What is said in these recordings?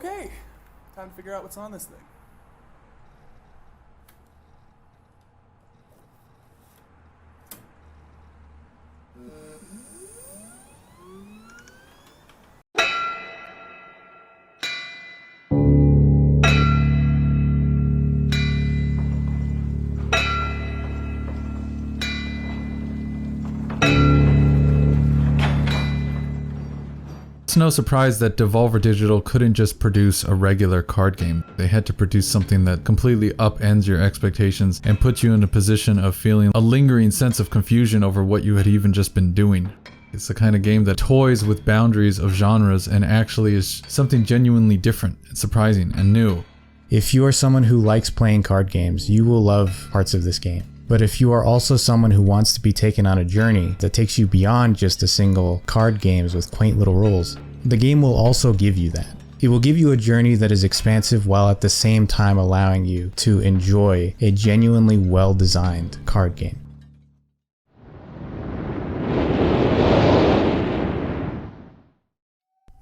Okay, time to figure out what's on this thing. It's no surprise that Devolver Digital couldn't just produce a regular card game. They had to produce something that completely upends your expectations and puts you in a position of feeling a lingering sense of confusion over what you had even just been doing. It's the kind of game that toys with boundaries of genres and actually is something genuinely different and surprising and new. If you are someone who likes playing card games, you will love parts of this game. But if you are also someone who wants to be taken on a journey that takes you beyond just a single card games with quaint little rules, the game will also give you that. It will give you a journey that is expansive while at the same time allowing you to enjoy a genuinely well-designed card game.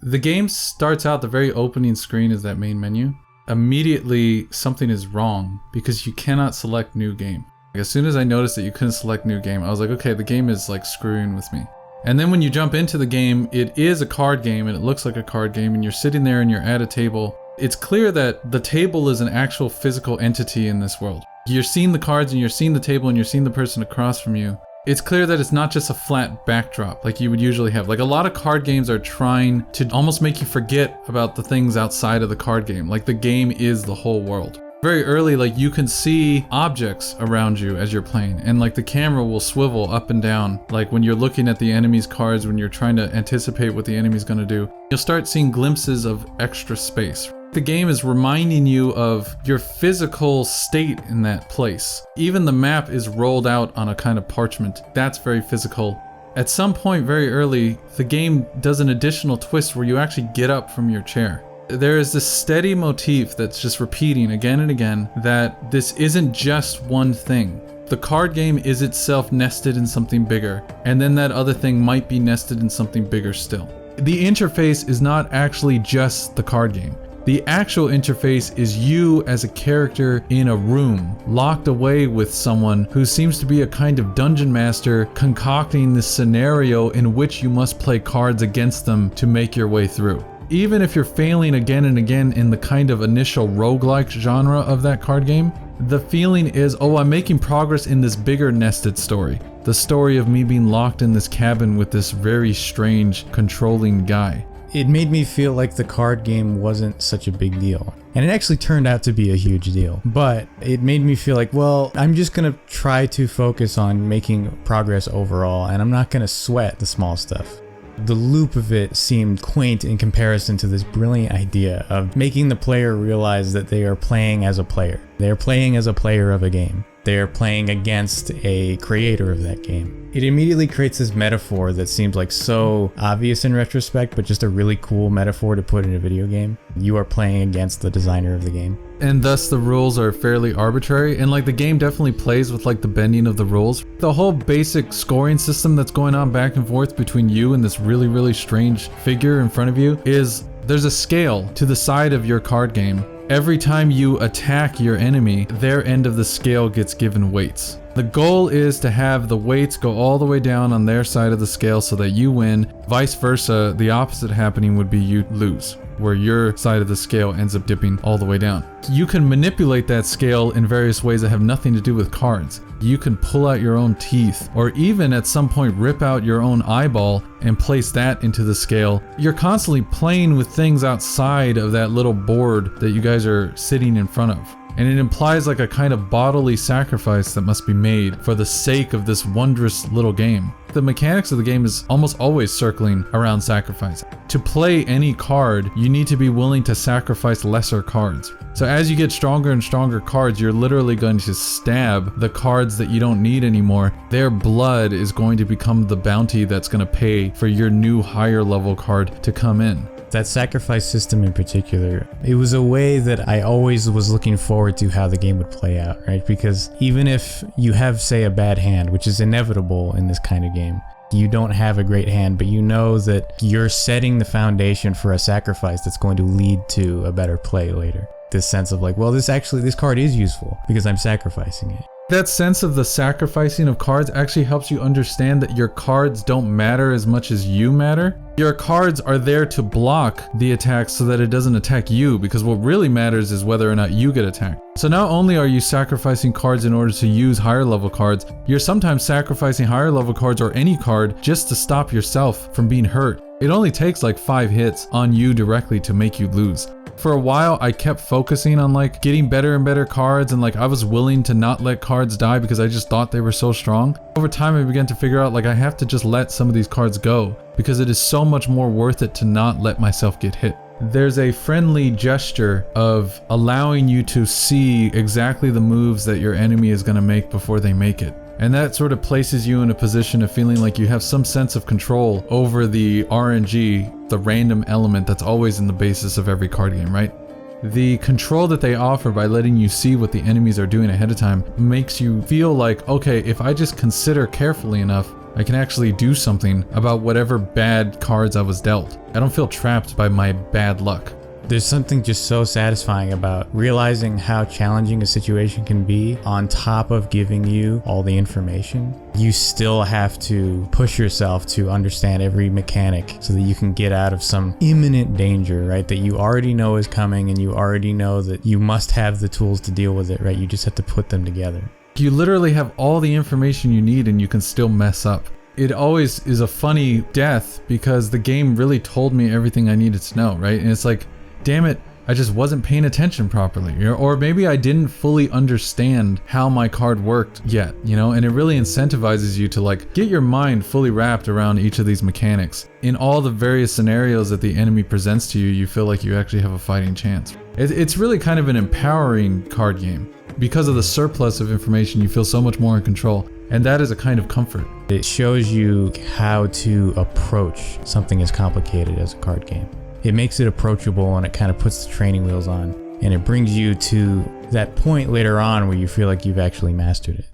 The game starts out, the very opening screen is that main menu. Immediately something is wrong because you cannot select new game. As soon as I noticed that you couldn't select new game, I was like, okay, the game is like screwing with me. And then when you jump into the game, it is a card game and it looks like a card game and you're sitting there and you're at a table. It's clear that the table is an actual physical entity in this world. You're seeing the cards and you're seeing the table and you're seeing the person across from you. It's clear that it's not just a flat backdrop like you would usually have. Like a lot of card games are trying to almost make you forget about the things outside of the card game. Like the game is the whole world. Very early, like you can see objects around you as you're playing, and like the camera will swivel up and down. Like when you're looking at the enemy's cards, when you're trying to anticipate what the enemy's gonna do, you'll start seeing glimpses of extra space. The game is reminding you of your physical state in that place. Even the map is rolled out on a kind of parchment. That's very physical. At some point very early, the game does an additional twist where you actually get up from your chair. There is this steady motif that's just repeating again and again that this isn't just one thing. The card game is itself nested in something bigger, and then that other thing might be nested in something bigger still. The interface is not actually just the card game. The actual interface is you as a character in a room, locked away with someone who seems to be a kind of dungeon master concocting this scenario in which you must play cards against them to make your way through. Even if you're failing again and again in the kind of initial roguelike genre of that card game, the feeling is, oh, I'm making progress in this bigger nested story. The story of me being locked in this cabin with this very strange, controlling guy. It made me feel like the card game wasn't such a big deal. And it actually turned out to be a huge deal. But it made me feel like, well, I'm just gonna try to focus on making progress overall, and I'm not gonna sweat the small stuff. The loop of it seemed quaint in comparison to this brilliant idea of making the player realize that they are playing as a player. They are playing as a player of a game. They are playing against a creator of that game. It immediately creates this metaphor that seems like so obvious in retrospect, but just a really cool metaphor to put in a video game. You are playing against the designer of the game. And thus the rules are fairly arbitrary, and like the game definitely plays with like the bending of the rules. The whole basic scoring system that's going on back and forth between you and this really strange figure in front of you is there's a scale to the side of your card game. Every time you attack your enemy, their end of the scale gets given weights. The goal is to have the weights go all the way down on their side of the scale so that you win. Vice versa, the opposite happening would be you lose, where your side of the scale ends up dipping all the way down. You can manipulate that scale in various ways that have nothing to do with cards. You can pull out your own teeth, or even at some point rip out your own eyeball and place that into the scale. You're constantly playing with things outside of that little board that you guys are sitting in front of. And it implies like a kind of bodily sacrifice that must be made for the sake of this wondrous little game. The mechanics of the game is almost always circling around sacrifice. To play any card, you need to be willing to sacrifice lesser cards. So as you get stronger and stronger cards, you're literally going to stab the cards that you don't need anymore. Their blood is going to become the bounty that's going to pay for your new higher level card to come in. That sacrifice system in particular, it was a way that I always was looking forward to how the game would play out, right? Because even if you have, say, a bad hand, which is inevitable in this kind of game, You don't have a great hand, but you know that you're setting the foundation for a sacrifice that's going to lead to a better play later. This sense of like, well, this card is useful because I'm sacrificing it. That sense of the sacrificing of cards actually helps you understand that your cards don't matter as much as you matter. Your cards are there to block the attack so that it doesn't attack you, because what really matters is whether or not you get attacked. So not only are you sacrificing cards in order to use higher level cards, you're sometimes sacrificing higher level cards or any card just to stop yourself from being hurt. It only takes like 5 hits on you directly to make you lose. For a while, I kept focusing on like getting better and better cards, and like I was willing to not let cards die because I just thought they were so strong. Over time, I began to figure out like I have to just let some of these cards go because it is so much more worth it to not let myself get hit. There's a friendly gesture of allowing you to see exactly the moves that your enemy is going to make before they make it. And that sort of places you in a position of feeling like you have some sense of control over the RNG, the random element that's always in the basis of every card game, right? The control that they offer by letting you see what the enemies are doing ahead of time makes you feel like, okay, if I just consider carefully enough, I can actually do something about whatever bad cards I was dealt. I don't feel trapped by my bad luck. There's something just so satisfying about realizing how challenging a situation can be. On top of giving you all the information, you still have to push yourself to understand every mechanic so that you can get out of some imminent danger, right? That you already know is coming, and you already know that you must have the tools to deal with it, right? You just have to put them together. You literally have all the information you need and you can still mess up. It always is a funny death because the game really told me everything I needed to know, right? And it's like, damn it, I just wasn't paying attention properly. Or maybe I didn't fully understand how my card worked yet, you know? And it really incentivizes you to like get your mind fully wrapped around each of these mechanics. In all the various scenarios that the enemy presents to you, you feel like you actually have a fighting chance. It's really kind of an empowering card game. Because of the surplus of information, you feel so much more in control. And that is a kind of comfort. It shows you how to approach something as complicated as a card game. It makes it approachable, and it kind of puts the training wheels on, and it brings you to that point later on where you feel like you've actually mastered it.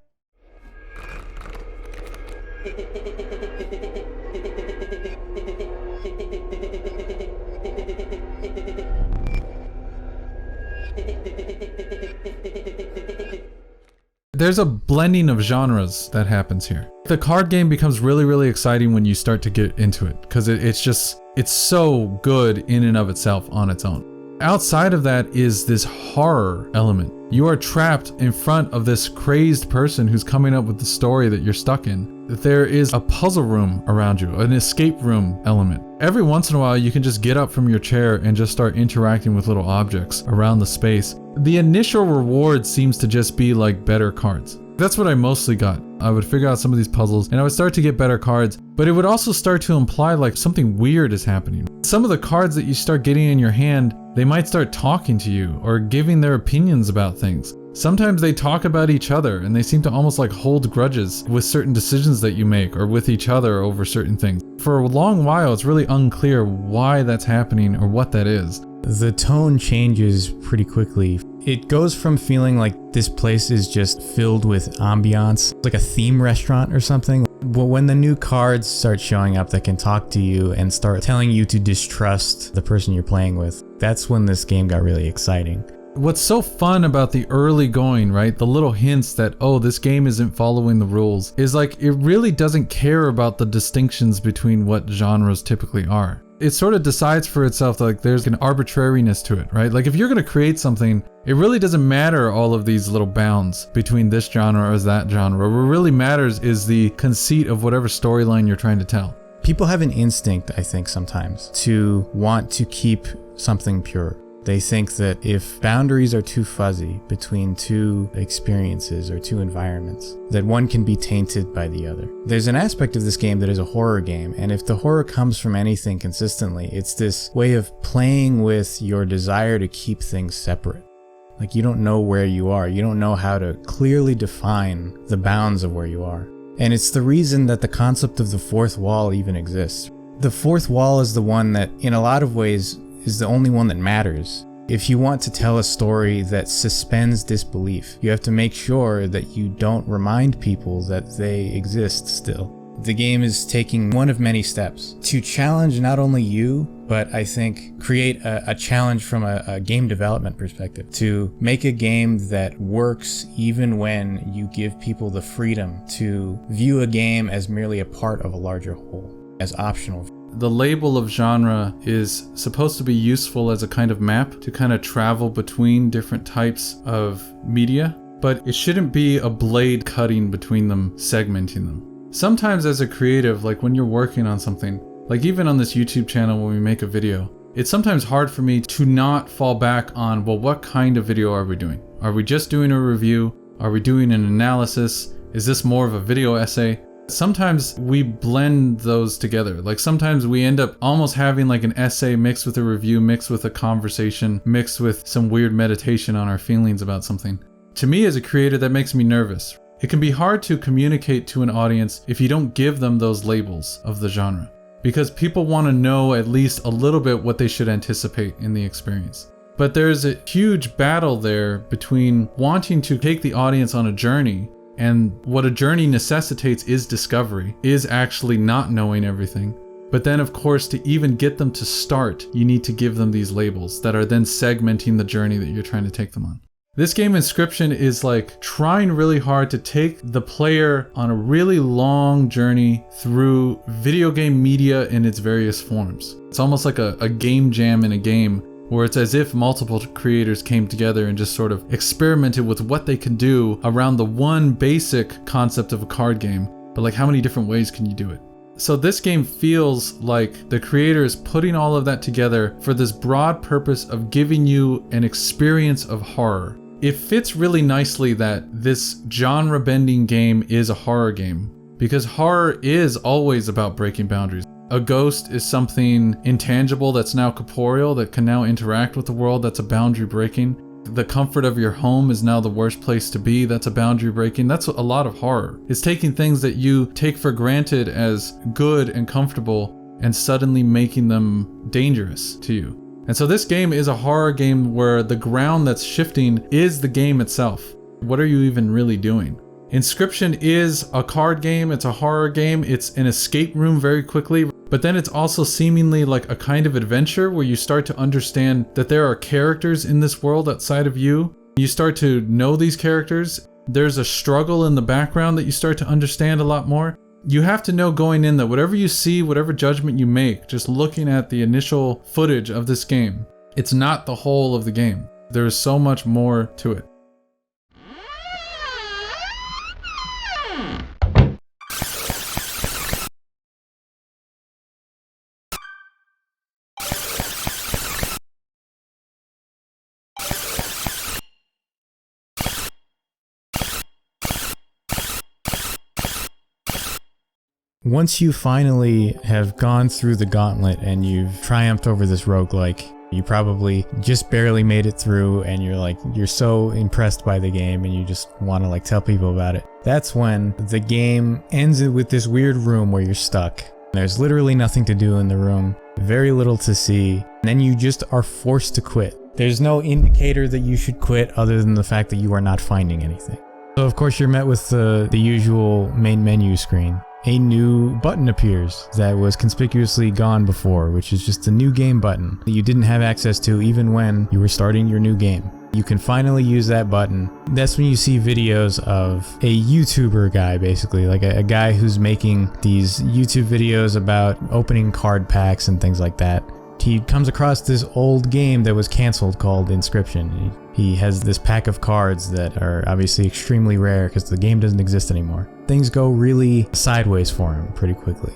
There's a blending of genres that happens here. The card game becomes really, really exciting when you start to get into it, because it's so good in and of itself on its own. Outside of that is this horror element. You are trapped in front of this crazed person who's coming up with the story that you're stuck in. There is a puzzle room around you, an escape room element. Every once in a while, you can just get up from your chair and just start interacting with little objects around the space. The initial reward seems to just be like better cards. That's what I mostly got. I would figure out some of these puzzles and I would start to get better cards, but it would also start to imply like something weird is happening. Some of the cards that you start getting in your hand, they might start talking to you or giving their opinions about things. Sometimes they talk about each other and they seem to almost like hold grudges with certain decisions that you make or with each other over certain things. For a long while, it's really unclear why that's happening or what that is. The tone changes pretty quickly. It goes from feeling like this place is just filled with ambiance, like a theme restaurant or something. But when the new cards start showing up that can talk to you and start telling you to distrust the person you're playing with, that's when this game got really exciting. What's so fun about the early going, right? The little hints that, oh, this game isn't following the rules, is like it really doesn't care about the distinctions between what genres typically are. It sort of decides for itself like there's an arbitrariness to it, right? Like if you're going to create something, it really doesn't matter all of these little bounds between this genre or that genre. What really matters is the conceit of whatever storyline you're trying to tell. People have an instinct, I think, sometimes to want to keep something pure. They think that if boundaries are too fuzzy between two experiences or two environments, that one can be tainted by the other. There's an aspect of this game that is a horror game, and if the horror comes from anything consistently, it's this way of playing with your desire to keep things separate. Like you don't know where you are, you don't know how to clearly define the bounds of where you are. And it's the reason that the concept of the fourth wall even exists. The fourth wall is the one that, in a lot of ways, is the only one that matters. If you want to tell a story that suspends disbelief, you have to make sure that you don't remind people that they exist still. The game is taking one of many steps to challenge not only you, but I think create a challenge from a game development perspective to make a game that works even when you give people the freedom to view a game as merely a part of a larger whole, as optional. The label of genre is supposed to be useful as a kind of map to kind of travel between different types of media, but it shouldn't be a blade cutting between them, segmenting them. Sometimes as a creative, like when you're working on something, like even on this YouTube channel when we make a video, it's sometimes hard for me to not fall back on, well, what kind of video are we doing? Are we just doing a review? Are we doing an analysis? Is this more of a video essay? Sometimes we blend those together. Like sometimes we end up almost having like an essay mixed with a review, mixed with a conversation, mixed with some weird meditation on our feelings about something. To me as a creator, that makes me nervous. It can be hard to communicate to an audience if you don't give them those labels of the genre, because people want to know at least a little bit what they should anticipate in the experience. But there's a huge battle there between wanting to take the audience on a journey, and what a journey necessitates is discovery, is actually not knowing everything. But then of course, to even get them to start, you need to give them these labels that are then segmenting the journey that you're trying to take them on. This game Inscryption is like trying really hard to take the player on a really long journey through video game media in its various forms. It's almost like a game jam in a game where it's as if multiple creators came together and just sort of experimented with what they could do around the one basic concept of a card game, but like how many different ways can you do it? So this game feels like the creator is putting all of that together for this broad purpose of giving you an experience of horror. It fits really nicely that this genre-bending game is a horror game, because horror is always about breaking boundaries. A ghost is something intangible that's now corporeal, that can now interact with the world, that's a boundary breaking. The comfort of your home is now the worst place to be, that's a boundary breaking. That's a lot of horror. It's taking things that you take for granted as good and comfortable and suddenly making them dangerous to you. And so this game is a horror game where the ground that's shifting is the game itself. What are you even really doing? Inscryption is a card game, it's a horror game, it's an escape room very quickly, but then it's also seemingly like a kind of adventure where you start to understand that there are characters in this world outside of you. You start to know these characters. There's a struggle in the background that you start to understand a lot more. You have to know going in that whatever you see, whatever judgment you make, just looking at the initial footage of this game, it's not the whole of the game. There is so much more to it. Once you finally have gone through the gauntlet and you've triumphed over this roguelike, you probably just barely made it through and you're so impressed by the game and you just want to tell people about it. That's when the game ends with this weird room where you're stuck. There's literally nothing to do in the room, very little to see, and then you just are forced to quit. There's no indicator that you should quit other than the fact that you are not finding anything. So of course you're met with the usual main menu screen. A new button appears that was conspicuously gone before, which is just a new game button that you didn't have access to even when you were starting your new game. You can finally use that button. That's when you see videos of a YouTuber guy, basically, like a guy who's making these YouTube videos about opening card packs and things like that. He comes across this old game that was canceled called Inscryption. He has this pack of cards that are obviously extremely rare because the game doesn't exist anymore. Things go really sideways for him pretty quickly.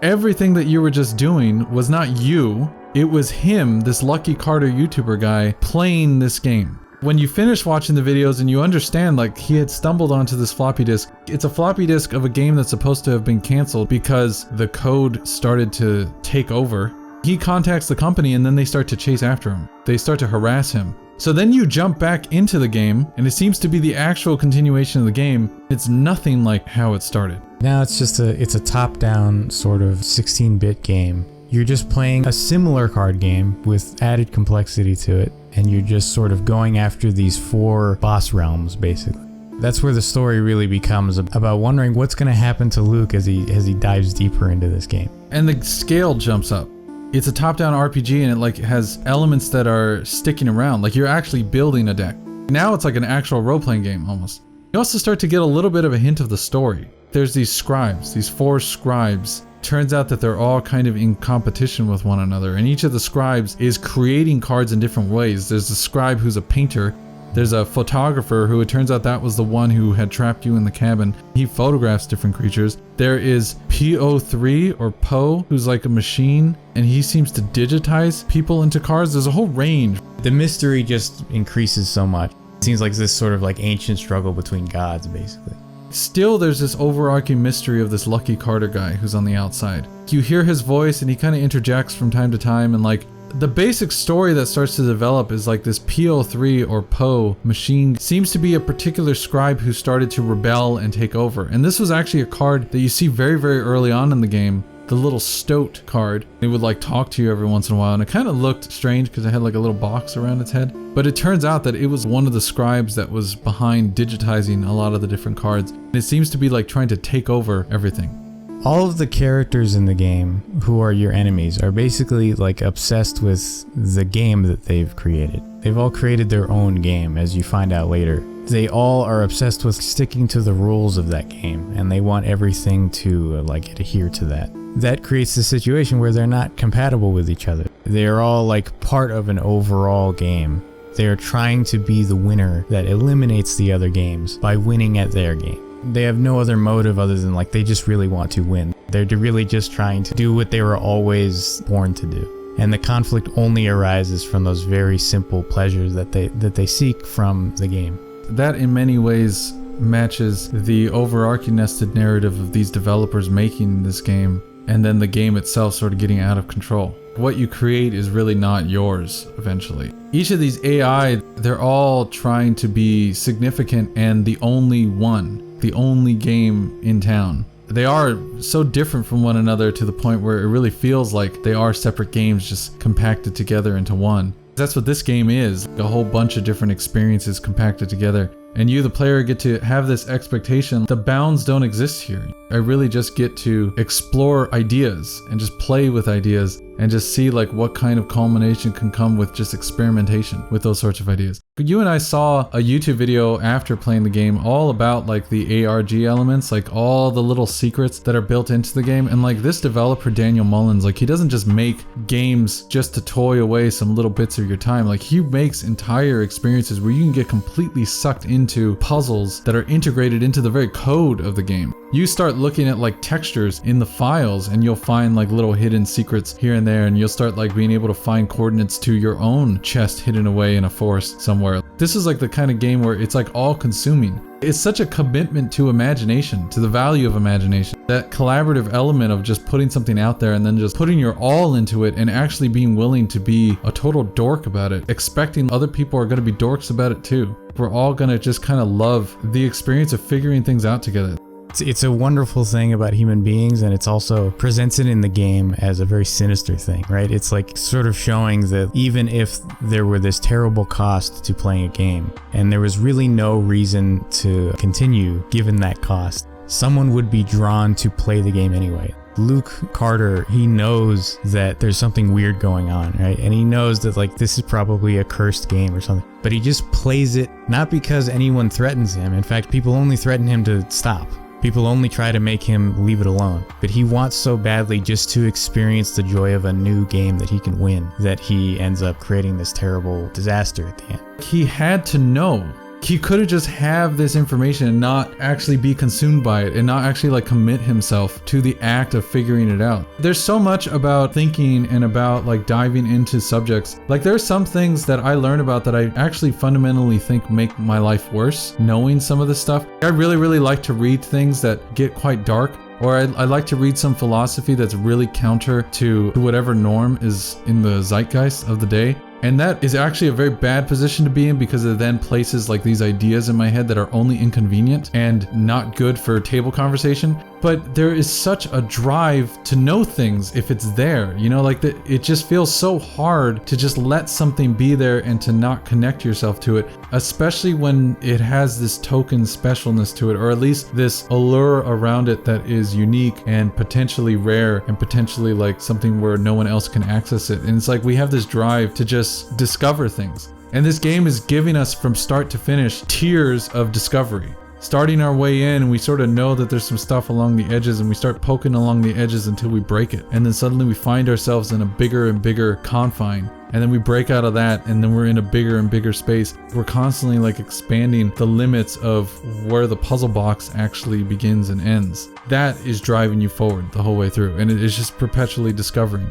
Everything that you were just doing was not you, it was him, this Lucky Carter YouTuber guy, playing this game. When you finish watching the videos and you understand he had stumbled onto this floppy disk, it's a floppy disk of a game that's supposed to have been canceled because the code started to take over. He contacts the company and then they start to chase after him. They start to harass him. So then you jump back into the game and it seems to be the actual continuation of the game. It's nothing like how it started. Now it's a top-down sort of 16-bit game. You're just playing a similar card game with added complexity to it, and you're just sort of going after these 4 boss realms, basically. That's where the story really becomes about wondering what's going to happen to Luke as he dives deeper into this game. And the scale jumps up. It's a top-down RPG, and it like has elements that are sticking around. Like you're actually building a deck. Now it's like an actual role-playing game almost. You also start to get a little bit of a hint of the story. There's these scribes, these 4 scribes. Turns out that they're all kind of in competition with one another, and each of the scribes is creating cards in different ways. There's a scribe who's a painter. There's a photographer who it turns out that was the one who had trapped you in the cabin. He photographs different creatures. There is PO3 or Poe, who's like a machine, and he seems to digitize people into cards. There's a whole range. The mystery just increases so much. It seems like this sort of like ancient struggle between gods, basically. Still, there's this overarching mystery of this Lucky Carter guy who's on the outside. You hear his voice and he kind of interjects from time to time, and like the basic story that starts to develop is like this PO3 or Poe machine seems to be a particular scribe who started to rebel and take over. And this was actually a card that you see very, very early on in the game. The little stoat card. It would like talk to you every once in a while, and it kind of looked strange because it had like a little box around its head. But it turns out that it was one of the scribes that was behind digitizing a lot of the different cards. And it seems to be like trying to take over everything. All of the characters in the game who are your enemies are basically like obsessed with the game that they've created. They've all created their own game, as you find out later. They all are obsessed with sticking to the rules of that game, and they want everything to like adhere to that. That creates a situation where they're not compatible with each other. They are all like part of an overall game. They are trying to be the winner that eliminates the other games by winning at their game. They have no other motive other than like they just really want to win. They're really just trying to do what they were always born to do. And the conflict only arises from those very simple pleasures that they seek from the game. That in many ways matches the overarching nested narrative of these developers making this game, and then the game itself sort of getting out of control. What you create is really not yours eventually. Each of these AI, they're all trying to be significant and the only one, the only game in town. They are so different from one another to the point where it really feels like they are separate games just compacted together into one. That's what this game is, a whole bunch of different experiences compacted together. And you, the player, get to have this expectation. The bounds don't exist here. I really just get to explore ideas and just play with ideas and just see like what kind of culmination can come with just experimentation with those sorts of ideas. You and I saw a YouTube video after playing the game all about like the ARG elements, like all the little secrets that are built into the game. And like this developer, Daniel Mullins, like he doesn't just make games just to toy away some little bits of your time. Like he makes entire experiences where you can get completely sucked into puzzles that are integrated into the very code of the game. You start looking at like textures in the files and you'll find like little hidden secrets here and there, and you'll start like being able to find coordinates to your own chest hidden away in a forest somewhere. This is like the kind of game where it's like all consuming. It's such a commitment to imagination, to the value of imagination. That collaborative element of just putting something out there and then just putting your all into it and actually being willing to be a total dork about it, expecting other people are going to be dorks about it too. We're all going to just kind of love the experience of figuring things out together. It's a wonderful thing about human beings, and it's also presented in the game as a very sinister thing, right? It's like sort of showing that even if there were this terrible cost to playing a game, and there was really no reason to continue given that cost, someone would be drawn to play the game anyway. Luke Carter, he knows that there's something weird going on, right? And he knows that like this is probably a cursed game or something, but he just plays it not because anyone threatens him. In fact, people only threaten him to stop. People only try to make him leave it alone. But he wants so badly just to experience the joy of a new game that he can win that he ends up creating this terrible disaster at the end. He had to know. He could have just have this information and not actually be consumed by it and not actually like commit himself to the act of figuring it out. There's so much about thinking and about like diving into subjects. Like there's some things that I learn about that I actually fundamentally think make my life worse, knowing some of this stuff. I really like to read things that get quite dark. Or I like to read some philosophy that's really counter to whatever norm is in the zeitgeist of the day. And that is actually a very bad position to be in because it then places like these ideas in my head that are only inconvenient and not good for table conversation. but there is such a drive to know things if it's there, you know, like it just feels so hard to just let something be there and to not connect yourself to it, especially when it has this token specialness to it, or at least this allure around it that is unique and potentially rare and potentially like something where no one else can access it. And it's like we have this drive to just discover things. And this game is giving us from start to finish tiers of discovery. Starting our way in, and we sort of know that there's some stuff along the edges, and we start poking along the edges until we break it. And then suddenly we find ourselves in a bigger and bigger confine. And then we break out of that, and then we're in a bigger and bigger space. We're constantly like expanding the limits of where the puzzle box actually begins and ends. That is driving you forward the whole way through, and it is just perpetually discovering.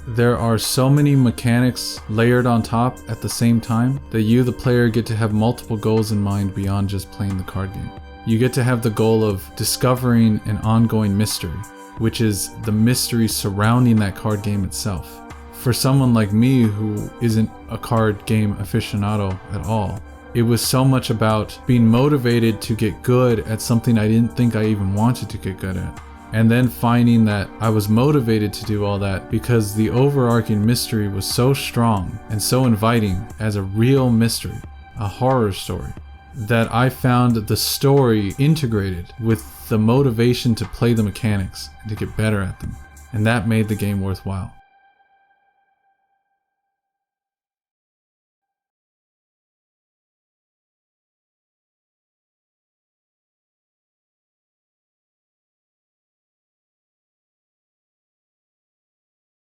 There are so many mechanics layered on top at the same time that you, the player, get to have multiple goals in mind beyond just playing the card game. You get to have the goal of discovering an ongoing mystery, which is the mystery surrounding that card game itself. For someone like me who isn't a card game aficionado at all, it was so much about being motivated to get good at something I didn't think I even wanted to get good at. And then finding that I was motivated to do all that because the overarching mystery was so strong and so inviting as a real mystery, a horror story, that I found the story integrated with the motivation to play the mechanics and to get better at them. And that made the game worthwhile.